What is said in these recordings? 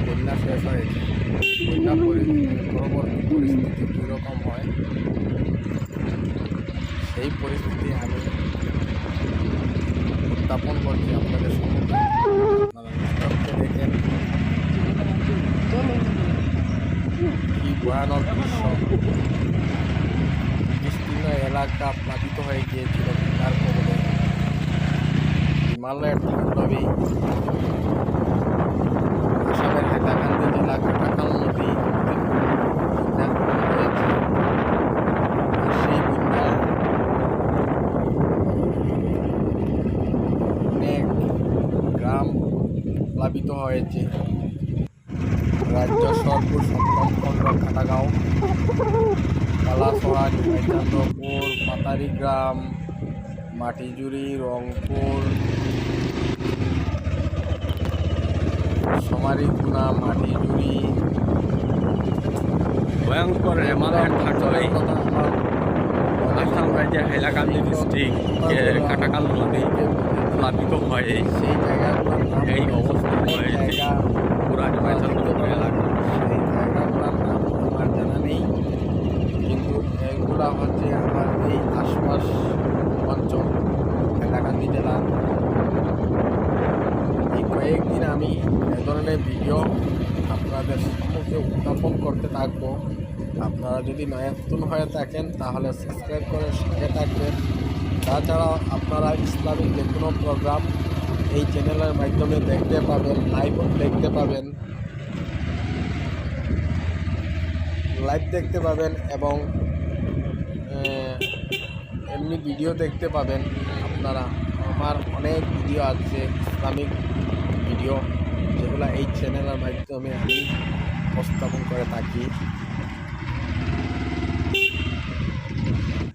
বন্যা শেষ হয়েছে, বন্যা পরবর্তী পরিস্থিতি কীরকম হয় সেই পরিস্থিতি আমি উত্থাপন করছি আপনাদের সম্মুখে। আপনারা নিস্তব্ধে দেখেন কি ভয়ানক দৃশ্য। বিস্তীর্ণ এলাকা প্লাবিত হয়ে গিয়েছিল তার কবলে। হিমালয়ের তাণ্ডবে আসামের হাইলাকান্দি জেলা কাটাখাল নদী বন্যা হয়েছে। আর সেই বন্যায় অনেক গ্রাম প্লাবিত হয়েছে। রাজ্য সরপুর সপ্তম খণ্ড খাটাগাঁও, কালাছড়া, নিমাইচান্দপুর, পাতারিগ্রাম, মাটিজুড়ি, রংপুর, সমারিগুনা, মাটিজুড়ি, ভয়ঙ্কর হিমালয়ের ঠান্ডায় আসাম রাজ্যের হাইলাকান্দি ডিস্ট্রিক্ট কাটাখাল নদী প্লাবিত হয়ে সেই জায়গাগুলোর নাম এই অবস্থা হয়েছে পুরা হিমাচলপুর এলাকা। সেই জায়গাগুলোর নাম আমার জানা নেই, কিন্তু এগুলা হচ্ছে আমার এই আশপাশ অঞ্চল হাইলাকান্দি জেলা। এই কয়েকদিন আমি এ ধরনের ভিডিও আপনাদের সম্মুখে উত্থাপন করতে থাকবো। আপনারা যদি নতুন হয়ে থাকেন তাহলে সাবস্ক্রাইব করে সঙ্গে থাকবেন। তাছাড়াও আপনারা ইসলামিক যে কোনো প্রোগ্রাম এই চ্যানেলের মাধ্যমে দেখতে পাবেন, লাইভ দেখতে পাবেন এবং এমনি ভিডিও দেখতে পাবেন। আপনারা আমার অনেক ভিডিও আছে ইসলামিক ভিডিও, যেগুলো এই চ্যানেলের মাধ্যমে আমি উপস্থাপন করে থাকি।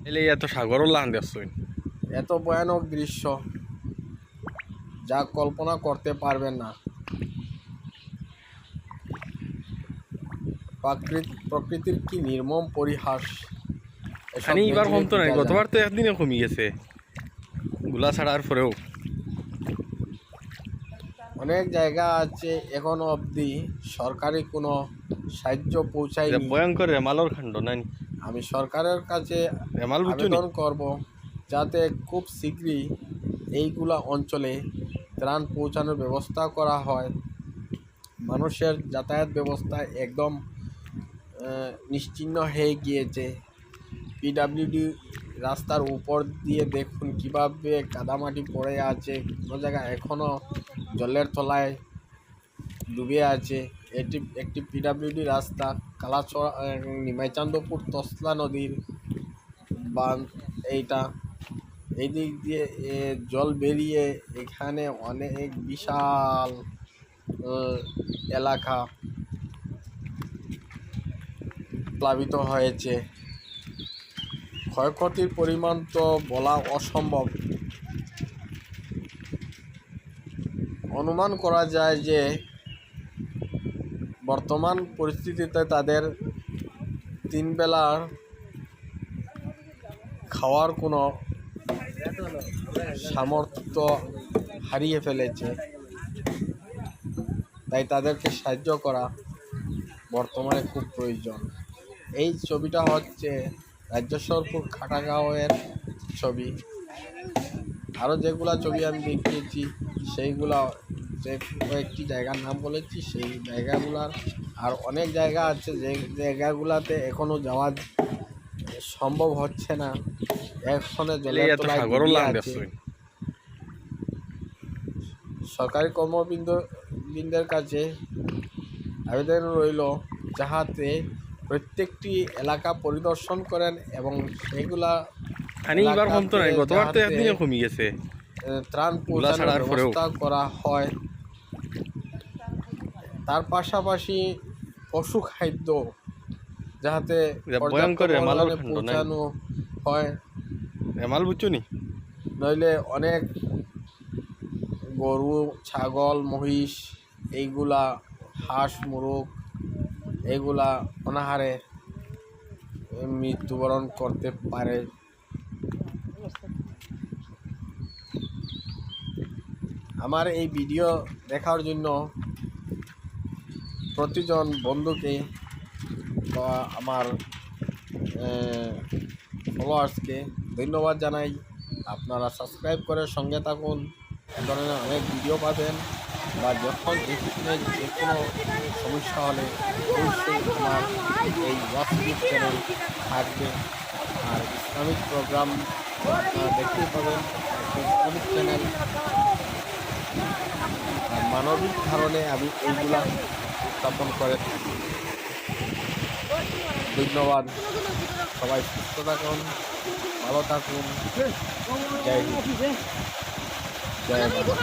এলে এত সাগরও লান দেখছুন, এত ভয়ানক দৃশ্য যা কল্পনা করতে পারবেন না। প্রকৃতির কি নির্মম পরিহাস। এসব পানি এবার দেখলে কমতো নাই, বোঝা যায়। গতবার তো একদিনে কমে গেছে গুলা ছাড়ার পরেও। অনেক জায়গা আছে এখনো অবধি সরকারি কোনো সাহায্য পৌঁছায়নি। ভয়ঙ্কর রেমালর কাণ্ড নাই। আমি সরকারের কাছে রেমাল বুঝছো নি? আবেদন করব যাতে খুব শীঘ্রই এইগুলা অঞ্চলে ত্রাণ পৌঁছানোর ব্যবস্থা করা হয়। মানুষের যাতায়াত ব্যবস্থা একদম নিশ্চিহ্ন হয়ে গিয়েছে। পিডাব্লিউডি রাস্তার উপর দিয়ে দেখুন কিভাবে কাদামাটি পড়ে আছে, কোনো জায়গায় এখনও জলের তলায় ডুবে আছে। এটি একটি পিডাব্লিউডি রাস্তা, কালাছড়া নিমাইচান্দপুর তসলা নদীর বাঁধ এইটা। এই দিক দিয়ে জল বেরিয়ে এখানে অনেক বিশাল এলাকা প্লাবিত হয়েছে। ক্ষয়ক্ষতির পরিমাণ তো বলা অসম্ভব। অনুমান করা যায় যে বর্তমান পরিস্থিতিতে তাদের 3 বেলার খাওয়ার কোনো সামর্থ্য হারিয়ে ফেলেছে। তাই তাদেরকে সাহায্য করা বর্তমানে খুব প্রয়োজন। এই ছবিটা হচ্ছে রাজ্য সরপুর খাটাগাঁওয়ের ছবি। আরও যেগুলা ছবি আমি দেখিয়েছি সেইগুলা যে কয়েকটি জায়গার নাম বলেছি, সেই জায়গাগুলার আর অনেক জায়গা আছে যে জায়গাগুলাতে এখনও যাওয়া সম্ভব হচ্ছে না। এখনো জলের তলায় ডুবে আছে। সরকারি কর্মবৃন্দের কাছে আবেদন রইল যাহাতে প্রত্যেকটি এলাকা পরিদর্শন করেন এবং সেগুলা এবার কমতো নাই, গতবার তো একদিনে কমে গেছে ত্রাণ পৌঁছানোর ব্যবস্থা করা হয়। তার পাশাপাশি পশু খাদ্য যাহাতে পৌঁছানো হয়। রেমাল বুঝছো নি? নইলে অনেক গরু, ছাগল, মহিষ, এইগুলা হাঁস, মুরগ এগুলা অনাহারে মৃত্যুবরণ করতে পারে। আমার এই ভিডিও দেখার জন্য প্রতিজন বন্ধুকে বা আমার ফলোয়ার্সকে ধন্যবাদ জানাই। আপনারা সাবস্ক্রাইব করে সঙ্গে থাকুন, এ ধরনের অনেক ভিডিও পাবেন, বা যখন যেখানে যে কোনো সমস্যা হলে অবশ্যই আমার এই হোয়াটসঅ্যাপ চ্যানেল থাকবে। আর ইসলামিক প্রোগ্রাম আপনারা দেখতেই পাবেন, একটা ইসলামিক চ্যানেল। আর মানবিক কারণে আমি এইগুলা উত্থাপন করে থাকি। ধন্যবাদ, সবাই সুস্থ থাকুন, ভালো থাকুন। জয় হিন্দ, জয় বাংলা।